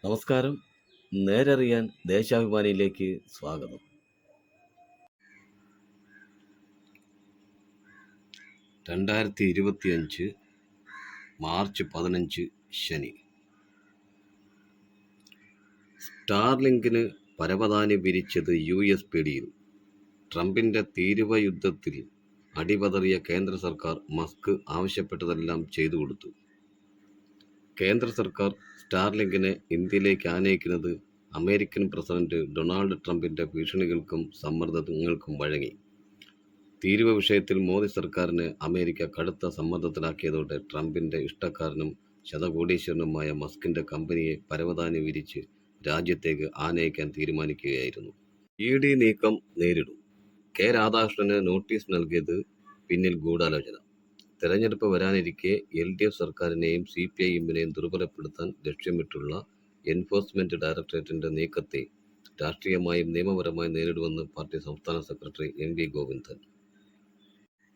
നമസ്കാരം. നേരറിയാൻ ദേശാഭിമാനിയിലേക്ക് സ്വാഗതം. 2025 മാർച്ച് 15 ശനി. സ്റ്റാർലിങ്കിന് പരവതാനി വിരിച്ചത് US പിടിയിൽ. ട്രംപിന്റെ തീരുവ യുദ്ധത്തിൽ അടിപതറിയ കേന്ദ്ര സർക്കാർ മസ്ക് ആവശ്യപ്പെട്ടതെല്ലാം ചെയ്തു കൊടുത്തു. കേന്ദ്ര സർക്കാർ സ്റ്റാർലിങ്കിനെ ഇന്ത്യയിലേക്ക് ആനയിക്കുന്നത് അമേരിക്കൻ പ്രസിഡന്റ് ഡൊണാൾഡ് ട്രംപിന്റെ ഭീഷണികൾക്കും സമ്മർദ്ദങ്ങൾക്കും വഴങ്ങി. തീരുവ വിഷയത്തിൽ മോദി സർക്കാരിനെ അമേരിക്ക കടുത്ത സമ്മർദ്ദത്തിലാക്കിയതോടെ ട്രംപിന്റെ ഇഷ്ടക്കാരനും ശതകോടീശ്വരനുമായ മസ്കിന്റെ കമ്പനിയെ പരവതാനി വിരിച്ച് രാജ്യത്തേക്ക് ആനയിക്കാൻ തീരുമാനിക്കുകയായിരുന്നു. ED നീക്കം നേരിടും. കെ രാധാകൃഷ്ണന് നോട്ടീസ് നൽകിയത് പിന്നിൽ ഗൂഢാലോചന. തെരഞ്ഞെടുപ്പ് വരാനിരിക്കെ LDF സർക്കാരിനെയും CPIMനെയും ദുർബലപ്പെടുത്താൻ ലക്ഷ്യമിട്ടുള്ള എൻഫോഴ്സ്മെന്റ് ഡയറക്ടറേറ്റിന്റെ നീക്കത്തെ രാഷ്ട്രീയമായും നിയമപരമായും നേരിടുമെന്ന് പാർട്ടി സംസ്ഥാന സെക്രട്ടറി MV ഗോവിന്ദൻ.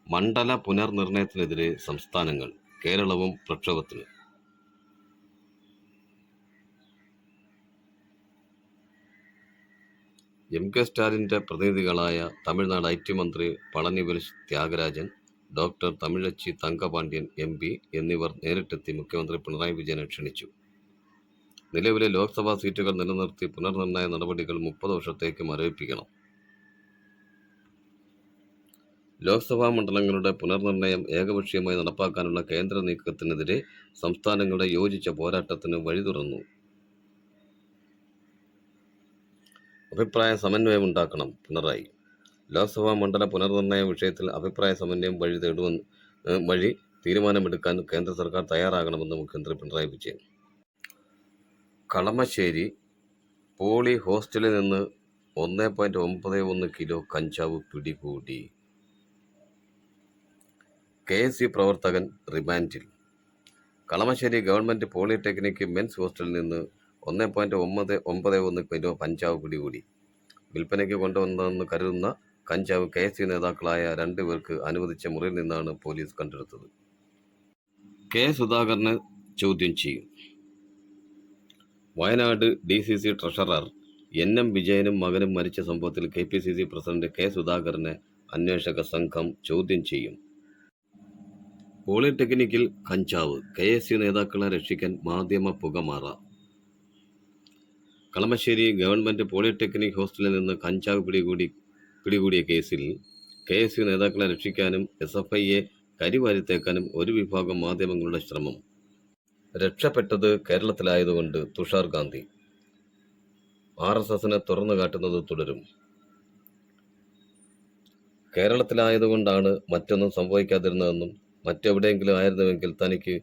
മണ്ഡല പുനർനിർണയത്തിനെതിരെ സംസ്ഥാനങ്ങൾ, കേരളവും പ്രക്ഷോഭത്തിന്. MK സ്റ്റാലിന്റെ പ്രതിനിധികളായ തമിഴ്നാട് IT മന്ത്രി പളനിവേൽ ത്യാഗരാജൻ, ഡോക്ടർ തമിഴച്ചി തങ്കപാണ്ഡ്യൻ MP എന്നിവർ നേരിട്ടെത്തി മുഖ്യമന്ത്രി പിണറായി വിജയനെ ക്ഷണിച്ചു. നിലവിലെ ലോക്സഭാ സീറ്റുകൾ നിലനിർത്തി പുനർനിർണയ നടപടികൾ 30 വർഷത്തേക്ക് മരവിപ്പിക്കണം. ലോക്സഭാ മണ്ഡലങ്ങളുടെ പുനർനിർണയം ഏകപക്ഷീയമായി നടപ്പാക്കാനുള്ള കേന്ദ്ര നീക്കത്തിനെതിരെ സംസ്ഥാനങ്ങളുടെ യോജിച്ച പോരാട്ടത്തിന് വഴി തുറന്നു. അഭിപ്രായ സമന്വയമുണ്ടാക്കണം പിണറായി. ലോക്സഭാ മണ്ഡല പുനർനിർണയ വിഷയത്തിൽ അഭിപ്രായ സമന്വയം വഴി തീരുമാനമെടുക്കാൻ കേന്ദ്ര സർക്കാർ തയ്യാറാകണമെന്ന് മുഖ്യമന്ത്രി പിണറായി വിജയൻ. കളമശ്ശേരി പോളി ഹോസ്റ്റലിൽ നിന്ന് 1.91 കിലോ കഞ്ചാവ് പിടികൂടി. KSU പ്രവർത്തകൻ റിമാൻഡിൽ. കളമശ്ശേരി ഗവൺമെന്റ് പോളിടെക്നിക് മെൻസ് ഹോസ്റ്റലിൽ നിന്ന് 1.91 കിലോ കഞ്ചാവ് പിടികൂടി. വിൽപ്പനയ്ക്ക് കൊണ്ടുവന്നതെന്ന് കരുതുന്ന കഞ്ചാവ് KSU നേതാക്കളായ 2 പേർക്ക് അനുവദിച്ച മുറിയിൽ നിന്നാണ് പോലീസ് കണ്ടെടുത്തത്. K സുധാകരനെ ചോദ്യം ചെയ്യും. വയനാട് DCC ട്രഷറർ NM വിജയനും മകനും മരിച്ച സംഭവത്തിൽ KPCC പ്രസിഡന്റ് K സുധാകരനെ അന്വേഷക സംഘം ചോദ്യം ചെയ്യും. പോളിടെക്നിക്കിൽ കഞ്ചാവ്, KSU നേതാക്കളെ രക്ഷിക്കാൻ മാധ്യമ പുകമറ. കളമശ്ശേരി ഗവൺമെന്റ് പോളിടെക്നിക് ഹോസ്റ്റലിൽ നിന്ന് കഞ്ചാവ് പിടികൂടിയ കേസിൽ KSU നേതാക്കളെ രക്ഷിക്കാനും SFIയെ കരിവാരിത്തേക്കാനും ഒരു വിഭാഗം മാധ്യമങ്ങളുടെ ശ്രമം. രക്ഷപ്പെട്ടത് കേരളത്തിലായതുകൊണ്ട് തുഷാർ ഗാന്ധി. RSSനെ തുറന്നു കാട്ടുന്നത് തുടരും. കേരളത്തിലായതുകൊണ്ടാണ് മറ്റൊന്നും സംഭവിക്കാതിരുന്നതെന്നും മറ്റെവിടെയെങ്കിലും ആയിരുന്നുവെങ്കിൽ തനിക്ക്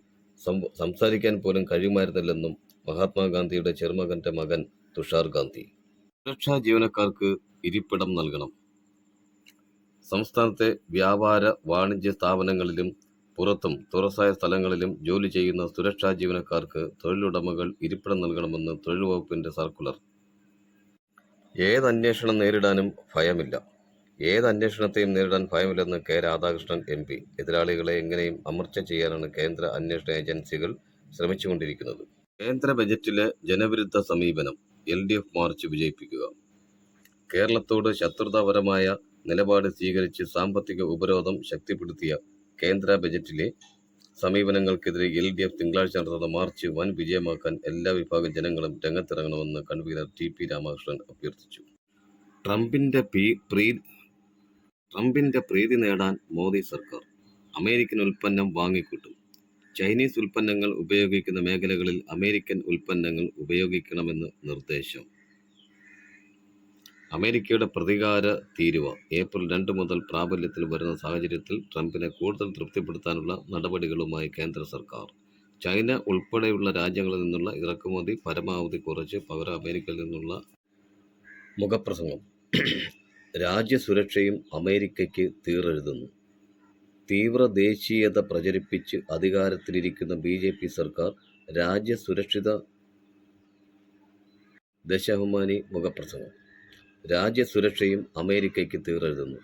സംസാരിക്കാൻ പോലും കഴിയുമായിരുന്നില്ലെന്നും മഹാത്മാഗാന്ധിയുടെ ചെറുമകന്റെ മകൻ തുഷാർ ഗാന്ധി. സുരക്ഷാ ജീവനക്കാർക്ക് ഇരിപ്പിടം നൽകണം. സംസ്ഥാനത്തെ വ്യാപാര വാണിജ്യ സ്ഥാപനങ്ങളിലും പുറത്തും തുറസായ സ്ഥലങ്ങളിലും ജോലി ചെയ്യുന്ന സുരക്ഷാ ജീവനക്കാർക്ക് തൊഴിലുടമകൾ ഇരിപ്പിടം നൽകണമെന്ന് തൊഴിൽ വകുപ്പിന്റെ സർക്കുലർ. ഏതന്വേഷണം നേരിടാനും ഭയമില്ല. ഏതന്വേഷണത്തെയും നേരിടാൻ ഭയമില്ലെന്ന് K രാധാകൃഷ്ണൻ MP. എതിരാളികളെ എങ്ങനെയും അമർച്ച ചെയ്യാനാണ് കേന്ദ്ര അന്വേഷണ ഏജൻസികൾ ശ്രമിച്ചുകൊണ്ടിരിക്കുന്നത്. കേന്ദ്ര ബജറ്റിലെ ജനവിരുദ്ധ സമീപനം. LDF മാർച്ച് വിജയിപ്പിക്കുക. കേരളത്തോട് ശത്രുതാപരമായ നിലപാട് സ്വീകരിച്ച് സാമ്പത്തിക ഉപരോധം ശക്തിപ്പെടുത്തിയ കേന്ദ്ര ബജറ്റിലെ സമീപനങ്ങൾക്കെതിരെ LDF തിങ്കളാഴ്ച നടത്തുന്ന മാർച്ച് വൻ വിജയമാക്കാൻ എല്ലാ വിഭാഗം ജനങ്ങളും രംഗത്തിറങ്ങണമെന്ന് കൺവീനർ TP രാമകൃഷ്ണൻ അഭ്യർത്ഥിച്ചു. ട്രംപിന്റെ പ്രീതി നേടാൻ മോദി സർക്കാർ അമേരിക്കൻ ഉൽപ്പന്നം വാങ്ങിക്കൂട്ടും. ചൈനീസ് ഉൽപ്പന്നങ്ങൾ ഉപയോഗിക്കുന്ന മേഖലകളിൽ അമേരിക്കൻ ഉൽപ്പന്നങ്ങൾ ഉപയോഗിക്കണമെന്ന് നിർദ്ദേശം. അമേരിക്കയുടെ പ്രതികാര തീരുവ ഏപ്രിൽ 2 മുതൽ പ്രാബല്യത്തിൽ വരുന്ന സാഹചര്യത്തിൽ ട്രംപിനെ കൂടുതൽ തൃപ്തിപ്പെടുത്താനുള്ള നടപടികളുമായി കേന്ദ്ര സർക്കാർ. ചൈന ഉൾപ്പെടെയുള്ള രാജ്യങ്ങളിൽ നിന്നുള്ള ഇറക്കുമതി പരമാവധി കുറച്ച് പകരം അമേരിക്കയിൽ നിന്നുള്ള മുഖപ്രസംഗം. രാജ്യസുരക്ഷയും അമേരിക്കയ്ക്ക് തീറെഴുതുന്നു. തീവ്ര ദേശീയത പ്രചരിപ്പിച്ച് അധികാരത്തിലിരിക്കുന്ന BJP സർക്കാർ രാജ്യസുരക്ഷിത ദേശാഭിമാനി മുഖപ്രസംഗം. രാജ്യസുരക്ഷയും അമേരിക്കയ്ക്ക് തീറെഴുതുന്നു.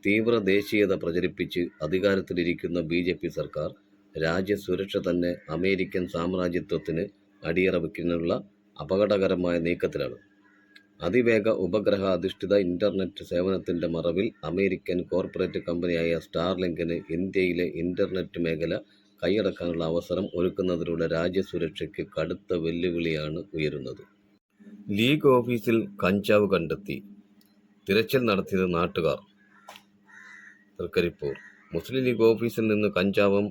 തീവ്ര ദേശീയത പ്രചരിപ്പിച്ച് അധികാരത്തിലിരിക്കുന്ന BJP സർക്കാർ രാജ്യസുരക്ഷ തന്നെ അമേരിക്കൻ സാമ്രാജ്യത്വത്തിന് അടിയറ വയ്ക്കാനുള്ള അപകടകരമായ നീക്കത്തിലാണ്. അതിവേഗ ഉപഗ്രഹ അധിഷ്ഠിത ഇന്റർനെറ്റ് സേവനത്തിന്റെ മറവിൽ അമേരിക്കൻ കോർപ്പറേറ്റ് കമ്പനിയായ സ്റ്റാർലിങ്കിന് ഇന്ത്യയിലെ ഇന്റർനെറ്റ് മേഖല കൈയടക്കാനുള്ള അവസരം ഒരുക്കുന്നതിലൂടെ രാജ്യസുരക്ഷയ്ക്ക് കടുത്ത വെല്ലുവിളിയാണ് ഉയരുന്നത്. ലീഗ് ഓഫീസിൽ കഞ്ചാവ് കണ്ടെത്തി, തിരച്ചിൽ നടത്തിയത് നാട്ടുകാർ. തൃക്കരിപ്പൂർ. മുസ്ലിം ലീഗ് ഓഫീസിൽ നിന്ന് കഞ്ചാവും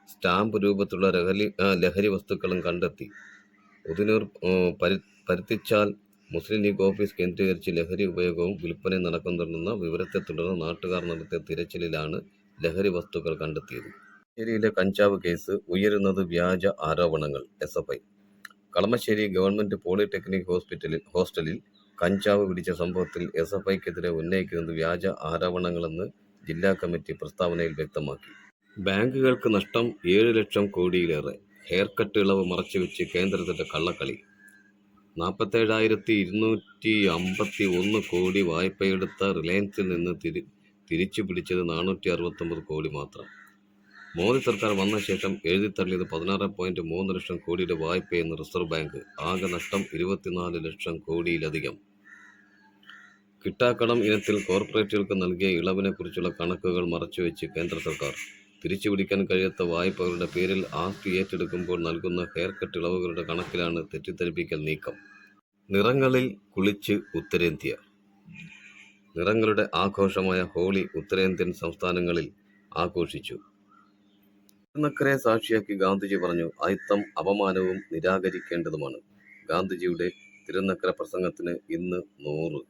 സ്റ്റാമ്പ് രൂപത്തിലുള്ള ലഹരി വസ്തുക്കളും കണ്ടെത്തി. ഉദിനൂർ പരുത്തിച്ചാൽ മുസ്ലിം ലീഗ് ഓഫീസ് കേന്ദ്രീകരിച്ച് ലഹരി ഉപയോഗവും വിൽപ്പനയും നടക്കുന്നുണ്ടെന്ന വിവരത്തെ തുടർന്ന് നാട്ടുകാർ നടത്തിയ തിരച്ചിലിലാണ് ലഹരി വസ്തുക്കൾ കണ്ടെത്തിയത്. കളമശ്ശേരിയിലെ കഞ്ചാവ് കേസ് ഉയരുന്നത് വ്യാജ ആരോപണങ്ങൾ. SFI. കളമശ്ശേരി ഗവൺമെന്റ് പോളിടെക്നിക് ഹോസ്റ്റലിൽ കഞ്ചാവ് പിടിച്ച സംഭവത്തിൽ SFIക്കെതിരെ ഉന്നയിക്കുന്നത് വ്യാജ ആരോപണങ്ങളെന്ന് ജില്ലാ കമ്മിറ്റി പ്രസ്താവനയിൽ വ്യക്തമാക്കി. ബാങ്കുകൾക്ക് നഷ്ടം 7 ലക്ഷം കോടിയിലേറെ. ഹെയർകട്ട് ഇളവ് മറച്ചുവെച്ച് കേന്ദ്രത്തിന്റെ കള്ളക്കളി. 47,251 കോടി വായ്പയെടുത്ത റിലയൻസിൽ നിന്ന് തിരിച്ചു പിടിച്ചത് 469 കോടി മാത്രം. മോദി സർക്കാർ വന്ന ശേഷം എഴുതിത്തള്ളിയത് 16.3 ലക്ഷം കോടിയുടെ വായ്പയെന്ന് റിസർവ് ബാങ്ക്. ആകെ നഷ്ടം 24 ലക്ഷം കോടിയിലധികം. കിട്ടാക്കടം ഇനത്തിൽ കോർപ്പറേറ്റുകൾക്ക് നൽകിയ ഇളവിനെക്കുറിച്ചുള്ള കണക്കുകൾ മറച്ചുവെച്ച് കേന്ദ്ര സർക്കാർ. തിരിച്ചുപിടിക്കാൻ കഴിയാത്ത വായ്പകളുടെ പേരിൽ ആസ്തി ഏറ്റെടുക്കുമ്പോൾ നൽകുന്ന ഹെയർകട്ട് ഇളവുകളുടെ കണക്കിലാണ് തെറ്റിദ്ധരിപ്പിക്കൽ നീക്കം. നിറങ്ങളിൽ കുളിച്ച് ഉത്തരേന്ത്യ. നിറങ്ങളുടെ ആഘോഷമായ ഹോളി ഉത്തരേന്ത്യൻ സംസ്ഥാനങ്ങളിൽ ആഘോഷിച്ചു. തിരുനക്കരയെ സാക്ഷിയാക്കി ഗാന്ധിജി പറഞ്ഞു, അയിത്തം അപമാനവും നിരാകരിക്കേണ്ടതുമാണ്. ഗാന്ധിജിയുടെ തിരുനക്കര പ്രസംഗത്തിന് ഇന്ന് 100.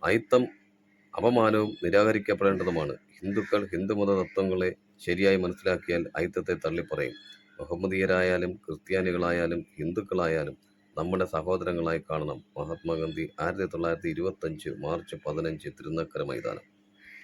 അയിത്തം അപമാനവും നിരാകരിക്കപ്പെടേണ്ടതുമാണ്. ഹിന്ദുക്കൾ ഹിന്ദുമത തത്വങ്ങളെ ശരിയായി മനസ്സിലാക്കിയാൽ അയിത്തത്തെ തള്ളിപ്പറയും. മുഹമ്മദീയരായാലും ക്രിസ്ത്യാനികളായാലും ഹിന്ദുക്കളായാലും നമ്മുടെ സഹോദരങ്ങളായി കാണണം. മഹാത്മാഗാന്ധി. 1925 മാർച്ച് 15 തിരുനക്കര മൈതാനം.